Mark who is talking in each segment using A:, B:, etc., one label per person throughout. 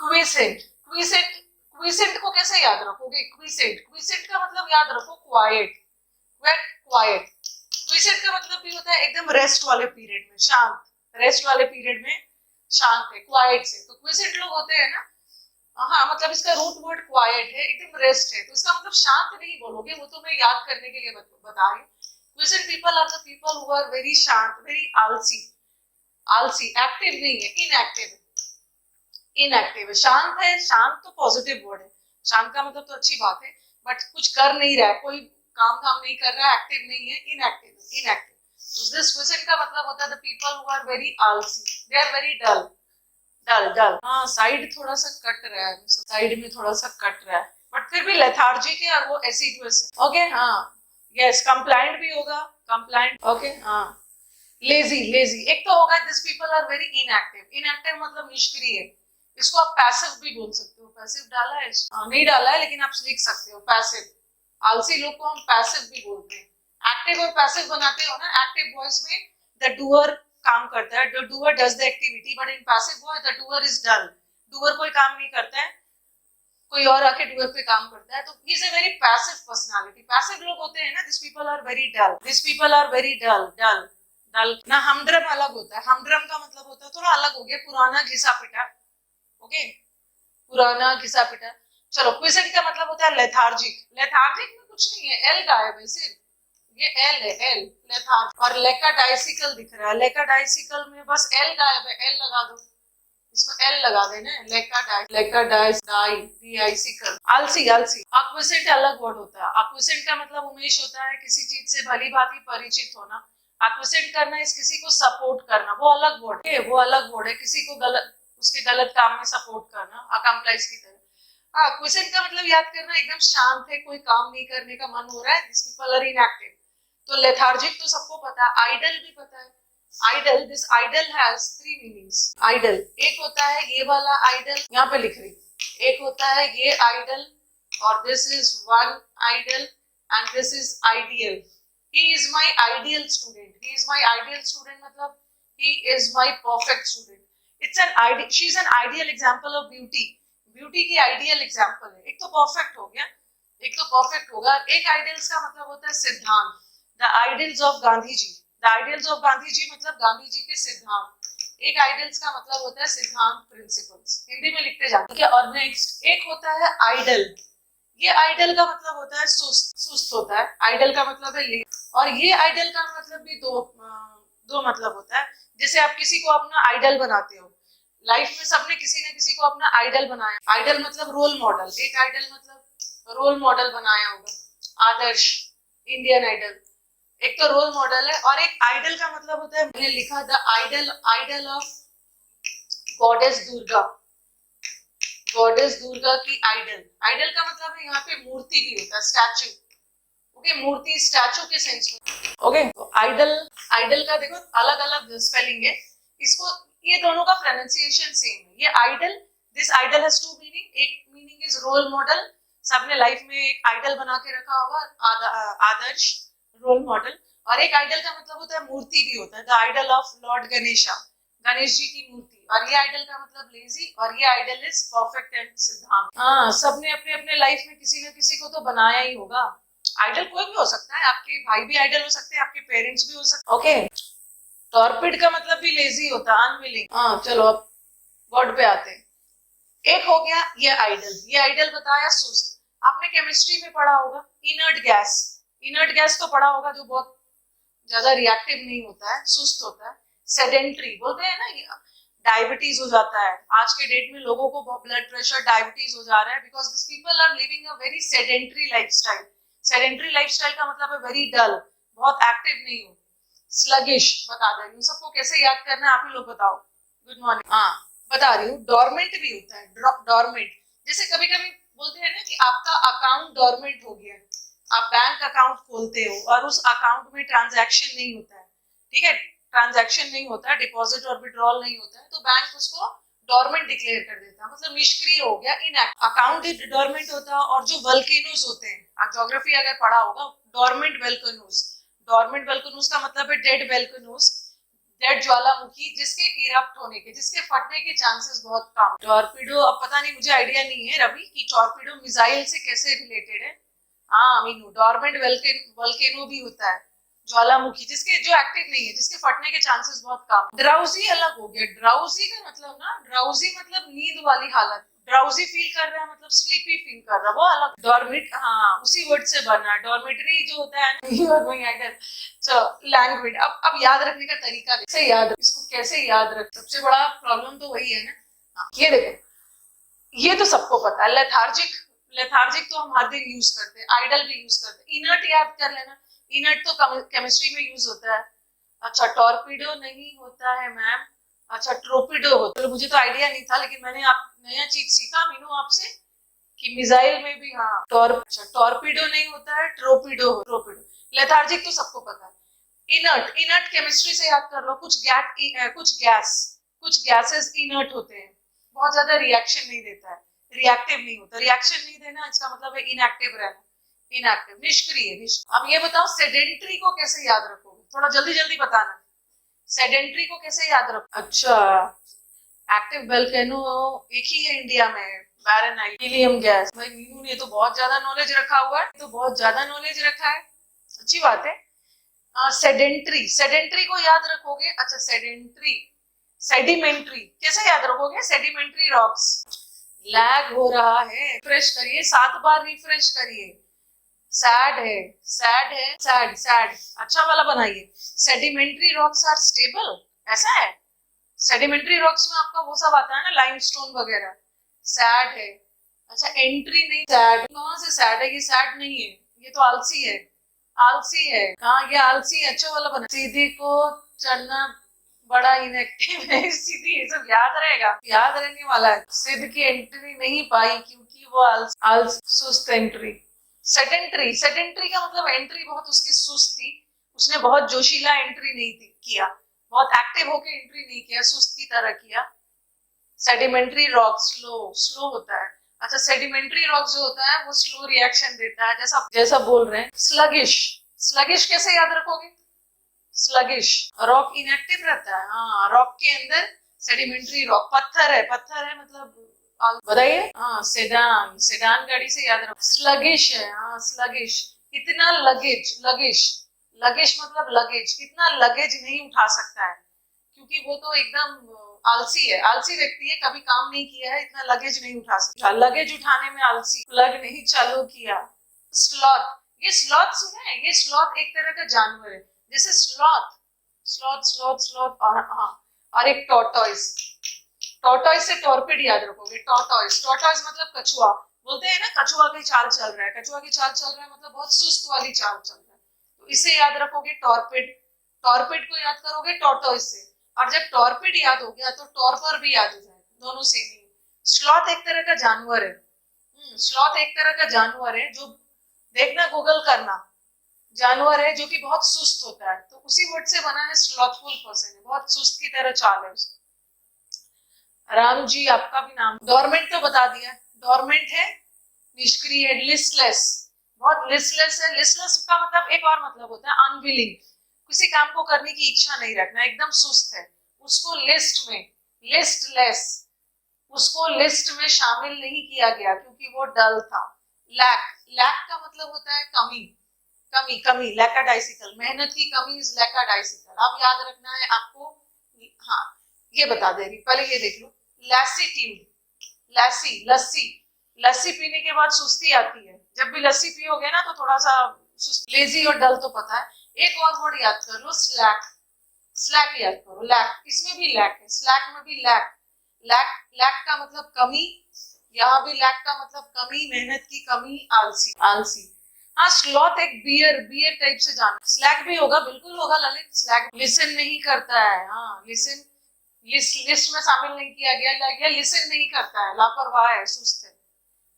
A: Quiescent, quiescent, quiescent को कैसे याद रखोगे? क्विसेंट, क्विसेंट का मतलब याद रखो क्वाइट, क्वाइट। क्विसेंट का मतलब भी होता है एकदम रेस्ट वाले पीरियड में, शांत, रेस्ट वाले पीरियड में शांत है, क्वाइट से। तो क्विसेंट लोग होते हैं ना, हाँ मतलब इसका रूट वर्ड क्वाइट है, एकदम रेस्ट है, तो इसका मतलब शांत नहीं बोलोगे, वो तो मैं याद करने के लिए बता रही हूँ। Quiescent people are the people who are very शांत, वेरी आलसी, आलसी, एक्टिव नहीं है, इनएक्टिव, इनएक्टिव है। शांत है, शांत तो पॉजिटिव वर्ड है, शांत का मतलब तो अच्छी बात है, बट कुछ कर नहीं रहा है, कोई काम धाम नहीं कर रहा है, एक्टिव नहीं है, इनएक्टिव, इनएक्टिव। तो दिस क्वेश्चन का मतलब होता है the people who are very आलसी, they are very dull, dull, डल। हाँ साइड थोड़ा सा कट रहा है, साइड में थोड़ा सा कट रहा है, बट फिर भी लेथार्जिक है और वो एसिडुअस है। ओके, हाँ यस, कंप्लायंट भी होगा, कंप्लायंट। ओके, हाँ लेजी, लेजी एक तो होगा, this people are very inactive, inactive मतलब निष्क्रिय, इसको आप पैसिव भी बोल सकते हो, पैसिव डाला है, नहीं डाला है लेकिन आप लिख सकते हो पैसिव। आलसी लोग को हम पैसिव भी बोलते हैं। एक्टिव और पैसिव बनाते हो ना, एक्टिव वॉइस में द डूअर काम करता है, the doer does the activity, but in passive voice the doer is dull, doer कोई काम नहीं करता है, कोई और आके डूअर पे काम करता है, तो he is a very passive personality. Passive लोग होते हैं ना, this people are very dull, this people are very dull, dull, dull ना। हमड्रम अलग होता है, हमड्रम का मतलब होता है थोड़ा अलग हो गया, पुराना घिसा पिटा, ओके, पुराना घिसा पिटा। चलो, क्विसेंट का मतलब होता है लेथार्जिक, लेथार्जिक में कुछ नहीं है, एल गायब है सिर्फ, ये एल है, एल, लेथार्जिक। और लेकाडाइसिकल दिख रहा है, लेकाडाइसिकल में बस एल गायब है, एल लगा दो, इसमें एल लगा देना, लेकाडाइसिकल, आलसी, आलसी। एक्विसेंट अलग वर्ड होता है, एक्विसेंट का मतलब उमेश होता है, किसी चीज से भली भांति परिचित होना। एक्विसेंट करना इस किसी को सपोर्ट करना, वो अलग वर्ड है, वो अलग वर्ड है, किसी को गलत, उसके गलत काम में सपोर्ट करना, अकम्प्लाइज की तरह। हाँ, क्विसेंट का मतलब याद करना, एकदम शांत है, कोई काम नहीं करने का मन हो रहा है, दिस पीपल आर इनएक्टिव। तो लेथार्जिक तो सबको पता है, आइडल भी पता है, idle, this idol has three meanings. Idle एक होता है ये वाला आइडल, यहाँ पे लिख रही, एक होता है ये आइडल, और this is one idol, and this is ideal. He is my ideal student, he is my ideal student मतलब he is my perfect student. It's an ideal, she is an ideal example of beauty, beauty की ideal example है। एक तो perfect हो गया, एक तो perfect होगा। एक आइडियल्स का मतलब होता है सिद्धांत, the ideals of Gandhi ji, the ideals of Gandhi ji मतलब गांधी जी के सिद्धांत। एक आइडियल्स का मतलब होता है सिद्धांत, प्रिंसिपल्स, हिंदी में लिखते जाते, ठीक है। और नेक्स्ट एक होता है आइडल, ये आइडल का मतलब होता है सुस्त, सुस्त होता है, आइडल का मतलब है लीड। और ये आइडल का मतलब भी दो मतलब होता है, जैसे आप किसी को अपना आइडल बनाते हो, लाइफ में सबने किसी न किसी को अपना आइडल बनाया, आइडल मतलब रोल मॉडल, एक आइडल मतलब रोल मॉडल बनाया होगा, आदर्श, इंडियन आइडल, एक तो रोल मॉडल है। और एक आइडल का मतलब होता है, मैंने लिखा the idol, idol of goddess Durga, goddess Durga की आइडल। आइडल का मतलब है यहाँ पे मूर्ति भी होता है, स्टैचू, ओके, मूर्ति स्टैचू के सेंस में, ओके। तो आइडल, आइडल का देखो अलग अलग स्पेलिंग है, इसको ये दोनों का प्रोनाउंसिएशन सेम है। ये idol, this idol has two meaning, एक मीनिंग इज रोल मॉडल, सबने लाइफ में एक आइडल बना के रखा होगा, आदर्श, रोल मॉडल। और एक आइडल का मतलब होता है मूर्ति भी होता है, the idol of lord Ganesha, Ganesh ji की मूर्ति। और ये आइडल का मतलब लेजी, और ये आइडल इज परफेक्ट एंड सिद्धांत। हाँ, सबने अपने अपने लाइफ में किसी न किसी को तो बनाया ही होगा। आइडल कोई भी हो सकता है, आपके भाई भी आइडल हो सकते हैं, आपके पेरेंट्स भी हो सकते हैं, ओके। टॉर्पिड का मतलब भी लेजी होता है, अनविलिंग। हाँ चलो अब वर्ड पे आते हैं। एक हो गया ये आइडल, ये आइडल बताया सुस्त। आपने केमिस्ट्री में पढ़ा होगा इनर्ट गैस, इनर्ट गैस तो पढ़ा होगा, जो बहुत ज्यादा रिएक्टिव नहीं होता है, सुस्त होता है। सेडेंट्री बोलते हैं ना, डायबिटीज हो जाता है आज के डेट में, लोगों को ब्लड प्रेशर, डायबिटीज हो जा रहा है, because this people are living a very sedentary lifestyle. Sedentary lifestyle का मतलब है वेरी डल, बहुत एक्टिव नहीं हो, स्लगिश। बता दे रही हूँ सबको, कैसे याद करना है आप ही लोग बताओ। गुड मॉर्निंग, हाँ बता रही हूँ। डोरमेंट भी होता है, डोरमेंट, जैसे कभी कभी बोलते हैं ना कि आपका अकाउंट डोरमेंट हो गया, आप बैंक अकाउंट खोलते हो और उस अकाउंट में ट्रांजैक्शन नहीं होता है, ठीक है, ट्रांजैक्शन नहीं होता है, डिपॉजिट और विड्रॉल नहीं होता है, तो बैंक उसको डोरमेंट डिक्लेयर कर देता है, मतलब निष्क्रिय हो गया, इनएक्टिव। अकाउंट डोरमेंट होता है। और जो वल्केनोज होते हैं, आप ज्योग्राफी अगर पढ़ा होगा, डोरमेंट वल्केनोज, डोरमेंट वल्केनोज का मतलब है डेड वल्केनोज, डेड ज्वालामुखी जिसके इरप्ट होने के, जिसके फटने के चांसेस बहुत कम। टॉर्पीडो, अब पता नहीं, मुझे आइडिया नहीं है रवि कि टॉर्पीडो मिसाइल से कैसे रिलेटेड है। हाँ मीनू, डॉर्मेंट वल्केनो भी होता है, ज्वालामुखी जिसके, जो एक्टिव नहीं है, जिसके फटने के चांसेस बहुत कम। ड्राउजी अलग हो गया। ड्राउजी का मतलब ना, ड्राउजी मतलब नींद वाली हालत। ड्राउजी फील कर रहा है मतलब स्लीपी फील कर रहा है, वो अलग। डॉर्मिट, हाँ उसी वर्ड से बना है। डॉर्मेटरी जो होता है ना, लैंग्वेज। अब याद रखने का तरीका, कैसे याद रख, इसको कैसे याद रख, सबसे बड़ा प्रॉब्लम तो वही है ना। ये देखो, ये तो सबको पता है। लेथार्जिक, लेथार्जिक तो हम हर दिन यूज करते हैं, आइडल भी यूज करते हैं। इनर्ट याद कर लेना, इनर्ट तो केमिस्ट्री में यूज होता है। अच्छा, टॉर्पीडो नहीं होता है मैम। अच्छा, ट्रोपिडो होता है। मुझे तो आइडिया नहीं था, लेकिन मैंने आप नया चीज सीखा मीनू आपसे कि मिसाइल में भी, हाँ अच्छा, टॉर्पीडो नहीं होता है, ट्रोपिडो। ट्रोपिडो। लेथार्जिक तो सबको पता है। इनर्ट, इनर्ट केमिस्ट्री से याद कर लो। कुछ गैसेस इनर्ट होते हैं, बहुत ज्यादा रिएक्शन नहीं देता है, रिएक्टिव नहीं होता। रिएक्शन नहीं देना इसका मतलब है इनएक्टिव रहना, इनएक्टिव, निष्क्रिय। अब ये बताओ सेडेंट्री को कैसे याद रखोगे, थोड़ा जल्दी जल्दी बताना। सेडेंट्री को कैसे याद रखो? अच्छा, एक्टिव वोल्केनो एक ही है इंडिया में, बैरन आइलैंड, हीलियम गैस। भाई मीनू ने तो बहुत ज्यादा नॉलेज रखा हुआ है, तो बहुत ज्यादा नॉलेज रखा है, अच्छी बात है। सेडेंट्री, सेडेंट्री को याद रखोगे। अच्छा, सेडेंट्री, सेडिमेंट्री कैसे याद रखोगे? Sedimentary rocks. लैग हो रहा है, रिफ्रेश करिए, 7 बार रिफ्रेश करिए। सैड है, सैड है, सैड, सैड अच्छा वाला बनाइए। सेडिमेंट्री रॉक्स आर स्टेबल, ऐसा है। सेडिमेंट्री रॉक्स में आपका वो सब आता है ना, लाइमस्टोन वगैरह। सैड है। अच्छा, एंट्री नहीं, सैड कहां से सैड है? ये सैड नहीं है, ये तो आलसी है। आलसी है, हाँ ये आलसी है, अच्छा वाला बना। सीधी को चढ़ना बड़ा इनएक्टिव है। सीधी, ये सब याद रहेगा, याद रहने वाला है। सिद्ध की एंट्री नहीं पाई क्योंकि वो आलस, सुस्त एंट्री। सेडेंट्री, सेडेंट्री का मतलब एंट्री बहुत उसकी सुस्त थी, उसने बहुत जोशीला एंट्री नहीं किया, बहुत एक्टिव होके एंट्री नहीं किया, सुस्त की तरह किया। सेडिमेंट्री रॉक स्लो, स्लो होता है। अच्छा, सेडिमेंट्री रॉक जो होता है वो स्लो रिएक्शन देता है, जैसा जैसा बोल रहे हैं। स्लगिश, स्लगिश कैसे याद रखोगे? स्लगिश, रॉक इनएक्टिव रहता है। हाँ, रॉक के अंदर सेडिमेंट्री रॉक, पत्थर है, पत्थर है मतलब, बताइए। हाँ, सेडान, सेडान गाड़ी से याद रखो। स्लगिश है, हाँ स्लगिश। इतना लगेज, लगेज, लगेज मतलब लगेज, इतना लगेज नहीं उठा सकता है, क्योंकि वो तो एकदम आलसी है, आलसी व्यक्ति है, कभी काम नहीं किया है, इतना लगेज नहीं उठा सकता। लगेज उठाने में आलसी, प्लग नहीं चालू किया। स्लॉथ, ये स्लॉथ सुना है? ये स्लॉथ एक तरह का जानवर है, जैसे स्लॉथ, स्लॉथ, स्लॉथ, स्लॉथ। और हाँ, और एक टॉर्टॉइस। टॉर्टॉइस से टॉर्पिड याद रखोगे। टॉर्टॉइस, टॉर्टॉइस मतलब कछुआ, बोलते हैं ना कछुआ की चाल चल रहा है, कछुआ की चाल चल रहा है मतलब बहुत सुस्त वाली चाल चल रहा है, तो इसे याद रखोगे टॉर्पिड। टॉर्पिड को याद करोगे टॉर्टॉइस से, और जब टॉर्पिड याद हो गया तो टॉर्पर भी याद हो जाएगा, दोनों सेम ही। स्लॉथ एक तरह का जानवर है, स्लॉथ एक तरह का जानवर है जो, देखना गूगल करना, जानवर है जो कि बहुत सुस्त होता है, तो उसी वर्ड से बना है स्लॉथफुल पर्सन है, बहुत सुस्त की तरह चाल है उसकी। राम जी, आपका भी नाम। डोरमेंट तो बता दिया, डोरमेंट है निष्क्रिय, लिस्टलेस, बहुत लिस्टलेस है। लिस्टलेस का मतलब एक और मतलब होता है अनविलिंग, किसी काम को करने की इच्छा नहीं रखना, एकदम सुस्त है। उसको लिस्ट में, लिस्टलेस, उसको लिस्ट में शामिल नहीं किया गया क्योंकि वो डल था। लैक, लैक का मतलब होता है कमी, कमी, कमी, लैकाडाइसिकल, मेहनत की कमी इज लैकाडाइसिकल। अब याद रखना है आपको। हाँ, ये बता दे रही, पहले ये देख लो। लैसीट्यूड, लैसी, लस्सी, लस्सी पीने के बाद सुस्ती आती है, जब भी लस्सी पियोगे ना तो थोड़ा सा लेजी और डल तो पता है। एक और वर्ड याद कर लो, स्लैक, स्लैक याद करो। लैक, इसमें भी लैक है, स्लैक में भी लैक, लैक, लैक का मतलब कमी, यहाँ भी लैक का मतलब कमी, मेहनत की कमी, आलसी, आलसी। हाँ, स्लॉथ एक बियर, बियर टाइप से जाना। स्लैक भी होगा, बिल्कुल होगा ललित। स्लैक लिसन नहीं करता है, हाँ लिसन, लिस्ट में शामिल नहीं किया गया, लिसन नहीं करता है, लापरवाह है, सुस्त है।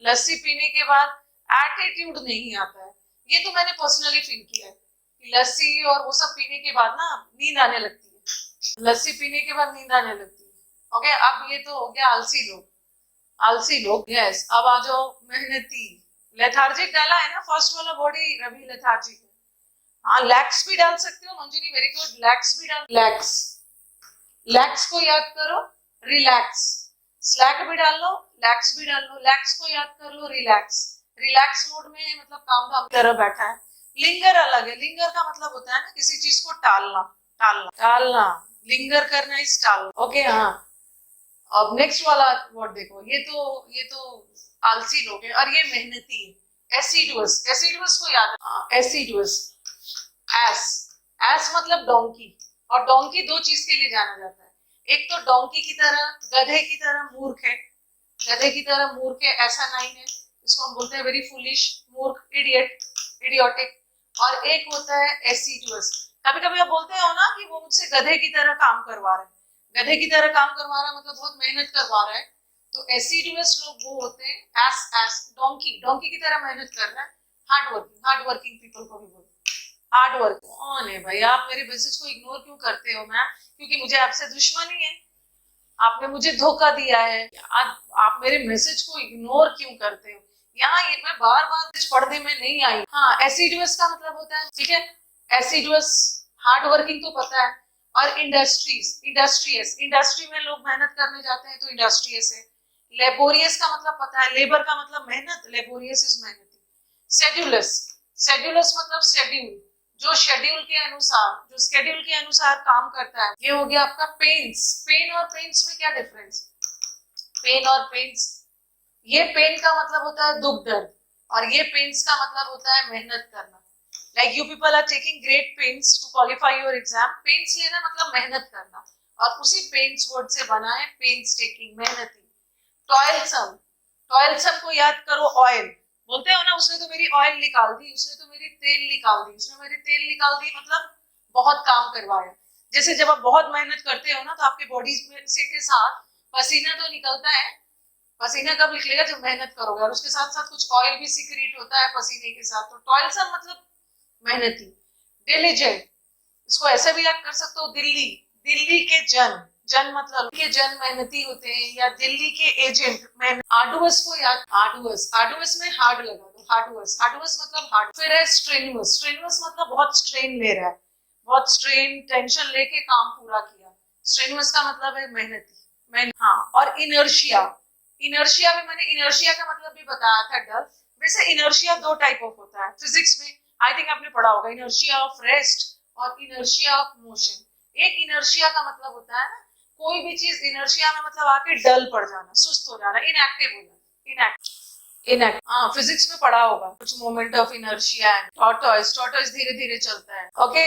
A: लस्सी पीने के बाद एटीट्यूड नहीं आता है, ये तो मैंने पर्सनली फील किया है कि लस्सी और वो सब पीने के बाद ना नींद आने लगती है, लस्सी पीने के बाद नींद आने लगती है। ओके, अब ये तो हो गया आलसी लोग, आलसी लोग। यस, अब आ जाओ मेहनती। लेथार्जिक डाला है ना फर्स्ट वाला बॉडी, रवि लेथार्जिक है। हाँ, लैक्स भी डाल सकते हो मंजरी, वेरी गुड, लैक्स भी डाल, लैक्स, लैक्स को याद करो, रिलैक्स, स्लैक भी डाल लो, लैक्स भी डाल लो, लैक्स को याद कर लो, रिलैक्स, रिलैक्स मोड में मतलब काम धाम की तरह बैठा है। लिंगर अलग है, लिंगर का मतलब होता है ना किसी चीज को टालना, टालना, टालना, लिंगर करना इस टालना। ओके हाँ, अब नेक्स्ट वाला वर्ड देखो, ये तो आलसी लोग हैं और ये मेहनती है। एसिडुअस, एसिडुअस को याद, एसिडुअस, एस, एस मतलब डोंकी, और डोंकी दो चीज के लिए जाना जाता है, एक तो डोंकी की तरह, गधे की तरह मूर्ख है, गधे की तरह मूर्ख है, ऐसा नाइन है, इसको हम बोलते हैं वेरी फुलिश, मूर्ख, इडियट, इडियोटिक। और एक होता है एसिडुअस, कभी कभी आप बोलते हो ना कि वो मुझसे गधे की तरह काम करवा रहे हैं, गधे की तरह काम करवा रहा है मतलब बहुत मेहनत करवा रहा है, तो एसिडुअस लोग वो होते हैं एस, एस डोंकी, डोंकी की तरह मेहनत कर रहा है, hard working, hard working people को भी बोलते हैं हार्ड वर्क। कौन है भाई, आप मेरे मैसेज को इग्नोर क्यों करते हो मैम? क्योंकि मुझे आपसे दुश्मनी है, आपने मुझे धोखा दिया है। आप मेरे मैसेज को इग्नोर क्यों करते हो? यहाँ ये मैं बार बार पढ़ने में नहीं आई। हाँ, एसिडुअस का मतलब होता है, ठीक है, एसिडुअस, हार्ड वर्किंग तो पता है, और इंडस्ट्रीज, इंडस्ट्रियस, इंडस्ट्री में लोग मेहनत करने जाते हैं तो इंडस्ट्रियस है। लेबोरियस का मतलब पता है, लेबर का मतलब मेहनत, लेबोरियस इज मेहनती। शेड्यूलस, शेड्यूलस मतलब शेड्यूल, जो शेड्यूल के अनुसार, जो शेड्यूल के अनुसार काम करता है। ये हो गया आपका पेन्स। पेन और पेन्स में क्या डिफरेंस? पेन और पेन्स, ये पेन का मतलब होता है दुख दर्द, और ये पेन्स का मतलब होता है मेहनत करना। Like you people are taking great pains to qualify your exam, pains लेना मतलब मेहनत करना, और उसी पेन्स वर्ड से बना है पेन्स टेकिंग, मेहनती। टॉयलसम, टॉयलसम को याद करो, ऑयल, बोलते हो ना उसने तो मेरी ऑयल निकाल दी, उसने तो मेरी तेल निकाल दी, उसने मेरी तेल निकाल दी, मतलब बहुत काम करवाया। जैसे जब आप बहुत मेहनत करते हो ना तो आपके बॉडी से के साथ पसीना तो निकलता है, पसीना कब निकलेगा? जब मेहनत करोगे, और उसके साथ साथ कुछ ऑयल भी सिक्रीट होता है पसीने के साथ, तो टॉयलसम मतलब मेहनती। डिलीजेंट, इसको ऐसे भी याद कर सकते हो, दिल्ली, दिल्ली के जन, जन मतलब के जन मेहनती होते हैं, या दिल्ली के एजेंट मेहनत। आर्डुअस को याद, आर्डुअस, आर्डुअस में हार्ड लगा दो, हार्डुअस, हार्डुअस मतलब हार्ड। फिर है स्ट्रेनुअस, स्ट्रेनुअस मतलब बहुत स्ट्रेन ले रहा है, बहुत स्ट्रेन, टेंशन लेके काम पूरा किया। स्ट्रेनुअस का मतलब है मेहनती, मेहनत। हाँ, और इनर्शिया, इनर्शिया में मैंने इनर्शिया का मतलब भी बताया था, डर। वैसे इनर्शिया दो टाइप ऑफ होता है फिजिक्स में, आई थिंक आपने पढ़ा होगा, इनर्शिया ऑफ रेस्ट और इनर्शिया ऑफ मोशन। एक इनर्शिया का मतलब होता है ना, कोई भी चीज इनर्शिया में मतलब आके डल पड़ जाना, सुस्त हो जाना, इनएक्टिव हो जाना, इनएक्टिव, इनएक्ट। हाँ, फिजिक्स में पढ़ा होगा कुछ moment of inertia and tortoise, tortoise धीरे धीरे चलता है। ओके